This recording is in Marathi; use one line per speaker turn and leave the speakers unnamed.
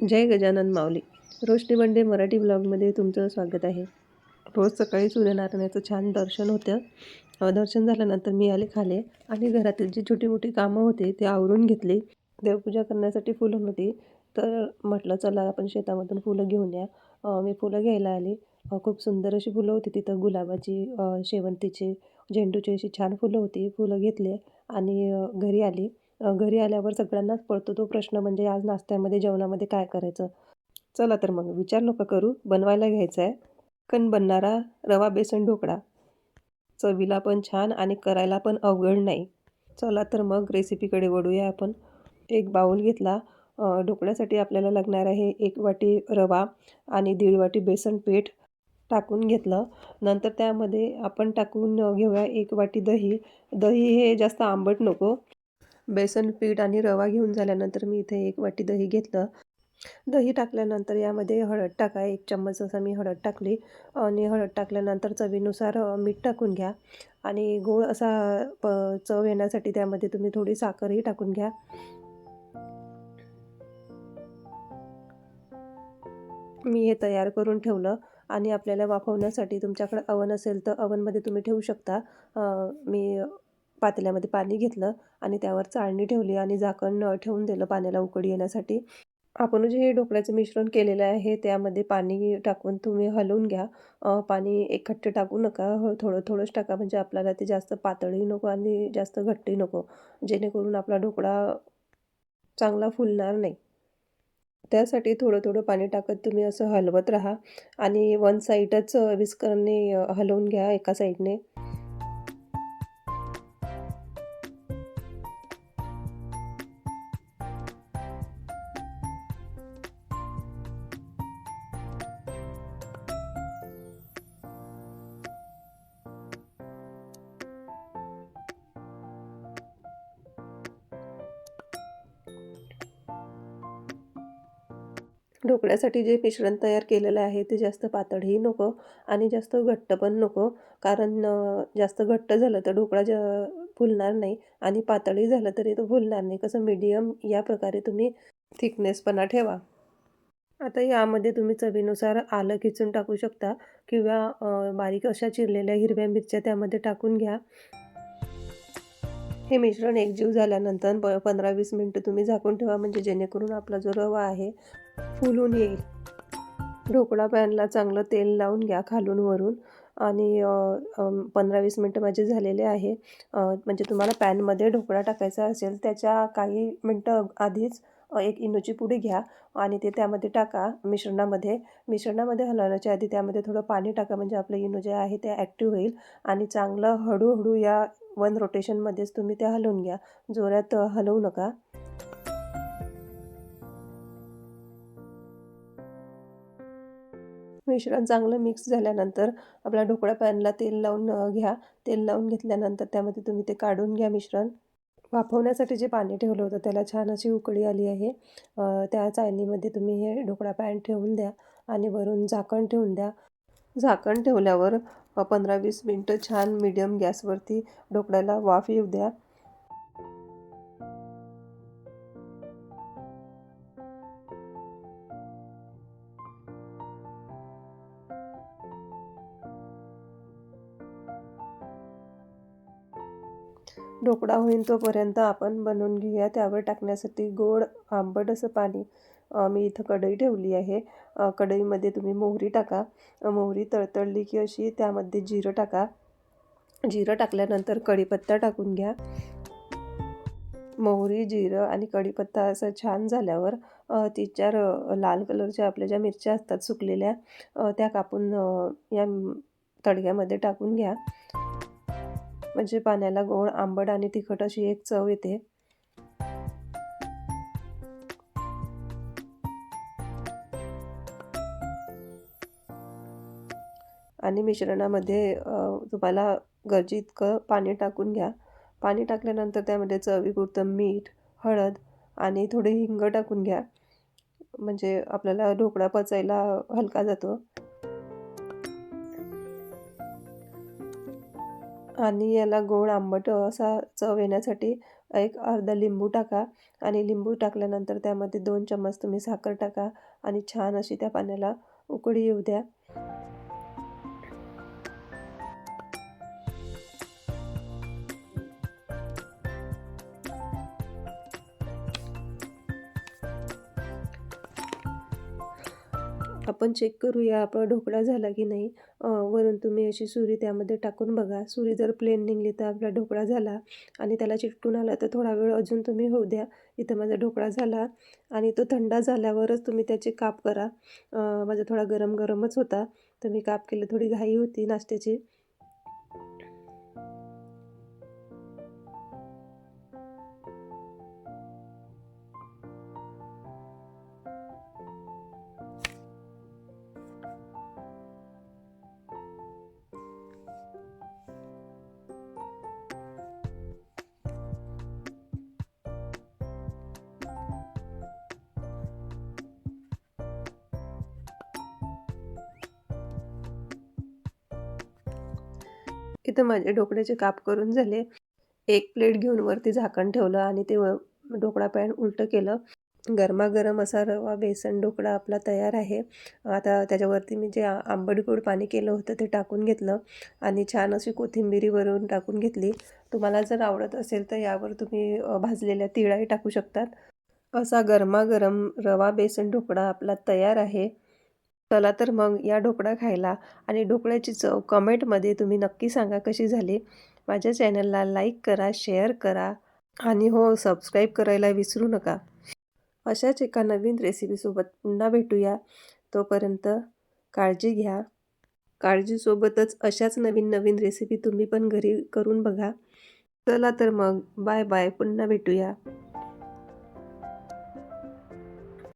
जय गजानन माऊली. रोशनी बंडे मराठी ब्लॉगमध्ये तुमचं स्वागत आहे. रोज सकाळी सूर्यनारायणाचं छान दर्शन होतं. दर्शन झाल्यानंतर मी आले खाली आणि घरातील जी छोटी मोठी कामं होती ते आवरून घेतली. देवपूजा करण्यासाठी फुलं होती, तर म्हटलं चला आपण शेतामधून फुलं घेऊन या. मी फुलं घ्यायला आली. खूप सुंदर अशी फुलं होती तिथं, गुलाबाची, शेवंतीची, झेंडूची, अशी छान फुलं होती. फुलं घेतले आणि घरी आली. घरी आल्यावर सगळ्यांनाच पडतो तो प्रश्न, म्हणजे आज नाश्त्यामध्ये जेवणामध्ये काय करायचं. चला तर मग विचार नका करू, बनवायला घ्यायचा आहे पटकन बनणारा रवा बेसन ढोकळा. चवीला पण छान आणि करायला पण अवघड नाही. चला तर मग रेसिपीकडे वळूया आपण. एक बाऊल घेतला. ढोकळ्यासाठी आपल्याला लागणार आहे 1 वाटी रवा आणि 1.5 वाटी बेसन पीठ टाकून घेतलं. नंतर त्यामध्ये आपण टाकून घेऊया 1 वाटी दही. दही हे जास्त आंबट नको. बेसन पीठ आणि रवा घेऊन झाल्यानंतर मी इथे 1 वाटी दही घेतलं. दही टाकल्यानंतर यामध्ये हळद टाका. 1 चम्मच असं मी हळद टाकली आणि हळद टाकल्यानंतर चवीनुसार मीठ टाकून घ्या आणि गोड असा चव येण्यासाठी त्यामध्ये तुम्ही थोडी साखरही टाकून घ्या. मी हे तयार करून ठेवलं आणि आपल्याला वाफवण्यासाठी तुमच्याकडे अवन असेल तर अवनमध्ये तुम्ही ठेवू शकता. मी पातेल्यामध्ये पाणी घेतलं आणि त्यावर चाळणी ठेवली आणि झाकण ठेवून दिलं पाण्याला उकळी येण्यासाठी. आपण जे हे ढोकळ्याचं मिश्रण केलेलं आहे त्यामध्ये पाणी टाकून तुम्ही हलवून घ्या. पाणी एकखट्टे टाकू नका. थोडं थोडंच टाका, म्हणजे आपल्याला ते जास्त पातळही नको आणि जास्त घट्टही नको, जेणेकरून आपला ढोकळा चांगला फुलणार नाही. त्यासाठी थोडं थोडं पाणी टाकत तुम्ही असं हलवत राहा आणि वन साईडच विस्करने हलवून घ्या एका साईडने. ढोकळ्यासाठी जे मिश्रण तयार केलेलं आहे ते जास्त पातळही नको आणि जास्त घट्ट पण नको. कारण जास्त घट्ट झालं तर ढोकळा फुलणार नाही आणि पातळही झालं तरी तो फुलणार नाही. कसं मीडियम या प्रकारे तुम्ही थिकनेसपणा ठेवा. आता यामध्ये तुम्ही चवीनुसार आलं खिचून टाकू शकता किंवा बारीक अशा चिरलेल्या हिरव्या मिरच्या त्यामध्ये टाकून घ्या. हे मिश्रण एकजीव झाल्यानंतर 15-20 मिनटं तुम्ही झाकून ठेवा, म्हणजे जेणेकरून आपला जो रवा आहे फुलून येईल. ढोकळा पॅनला चांगलं तेल लावून घ्या खालून वरून आणि 15-20 मिनटं माझे झालेले आहे. म्हणजे तुम्हाला पॅनमध्ये ढोकळा टाकायचा असेल त्याच्या काही मिनटं आधीच 1 इनोची पुडी घ्या आणि ते त्यामध्ये टाका मिश्रणामध्ये. मिश्रणामध्ये हलवण्याच्या आधी त्यामध्ये थोडं पाणी टाका, म्हणजे आपलं इनो जे आहे ते ॲक्टिव्ह होईल आणि चांगलं हळूहळू या 1 रोटेशनमध्येच तुम्ही ते हलवून घ्या. जोरात हलवू नका. मिश्रण चांगलं मिक्स झाल्यानंतर आपल्या ढोकळा पॅनला तेल लावून घ्या. तेल लावून घेतल्यानंतर त्यामध्ये तुम्ही ते काढून घ्या मिश्रण. वाफवण्यासाठी जे पाणी ठेवलं होतं त्याला छान अशी उकळी आली आहे. त्या चाळणीमध्ये तुम्ही हे ढोकळा पॅन ठेवून द्या आणि वरून झाकण ठेवून द्या. झाकण ठेवल्यावर 15-20 मिनटं छान मीडियम गॅसवरती ढोकळ्याला वाफ येऊ द्या. ढोकळा होईल तोपर्यंत आपण बनवून घेऊया. त्यावर टाकण्यासाठी गोड आंबट असं पाणी. मी इथं कढई ठेवली आहे. कढईमध्ये तुम्ही मोहरी टाका. मोहरी तळतळली की अशी त्यामध्ये जिरं टाका. जिरं टाकल्यानंतर कढीपत्ता टाकून घ्या. मोहरी, जिरं आणि कढीपत्ता असं छान झाल्यावर 3-4 लाल कलरच्या आपल्या ज्या मिरच्या असतात सुकलेल्या, त्या कापून या तडक्यामध्ये टाकून घ्या. म्हणजे पाण्याला गोड, आंबट आणि तिखट अशी एक चव येते. आणि मिश्रणामध्ये तुम्हाला गरजेइतकं पाणी टाकून घ्या. पाणी टाकल्यानंतर त्यामध्ये चवीपुरतं मीठ, हळद आणि थोडे हिंग टाकून घ्या. म्हणजे आपल्याला ढोकळा पचायला हलका जातो. आणि याला गोड आंबट असा चव येण्यासाठी एक अर्धा लिंबू टाका आणि लिंबू टाकल्यानंतर त्यामध्ये 2 चम्मच तुम्ही साखर टाका आणि छान अशी त्या पाण्याला उकळी येऊ द्या. आपण चेक करूया आपला ढोकळा झाला की नाही. वरून तुम्ही अशी सुरी त्यामध्ये टाकून बघा. सुरी जर प्लेन निघली तर आपला ढोकळा झाला आणि त्याला चिटकून आला तर थोडा वेळ अजून तुम्ही होऊ द्या. इथं माझा ढोकळा झाला आणि तो थंड झाल्यावरच तुम्ही त्याचे काप करा. माझा थोडा गरम गरमच होता तर मी काप केले. थोडी घाई होती नाश्त्याची. इथं माझे ढोकळ्याचे काप करून झाले. एक प्लेट घेऊन वरती झाकण ठेवलं आणि ते ढोकळा पॅन उलटं केलं. गरमागरम असा रवा बेसन ढोकळा आपला तयार आहे. आता त्याच्यावरती मी जे आंबट गोड पाणी केलं होतं ते टाकून घेतलं आणि छान अशी कोथिंबिरी वरून टाकून घेतली. तुम्हाला जर आवडत असेल तर यावर तुम्ही भाजलेल्या तिळाही टाकू शकतात. असा गरमागरम रवा बेसन ढोकळा आपला तयार आहे. चला तर मग या ढोकळा खायला आणि ढोकळ्याची चव कमेंटमध्ये तुम्ही नक्की सांगा कशी झाली. माझ्या चॅनलला लाईक करा, शेअर करा आणि हो, सबस्क्राईब करायला विसरू नका. अशाच एका नवीन रेसिपीसोबत पुन्हा भेटूया. तोपर्यंत काळजी घ्या. काळजीसोबतच अशाच नवीन नवीन रेसिपी तुम्ही पण घरी करून बघा. चला तर मग बाय बाय. पुन्हा भेटूया.